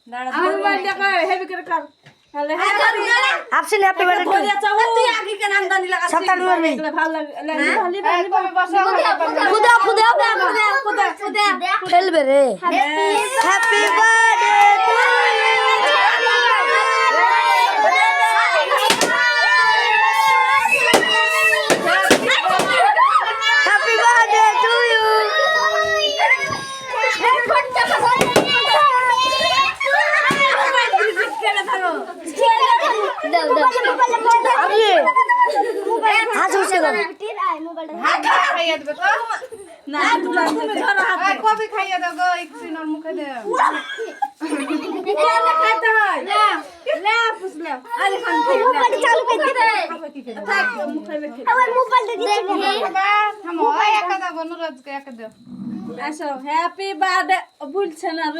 আমার বার্থডে কর হেভি করে কর তাহলে আপনি হ্যাপি বার্থডে তুই আগে কেন আমদানি লাগাছিস সাতান মারবি ভালো লাগে খুদা খুদা ফেলবে রে happy birthday to happy birthday to you কবে খাইয়ে দেবো একদিন ওর মুখে দে থামো একা দেবো নুরজকে একা দেবো হ্যাপি বার্থডে ভুলছে না রে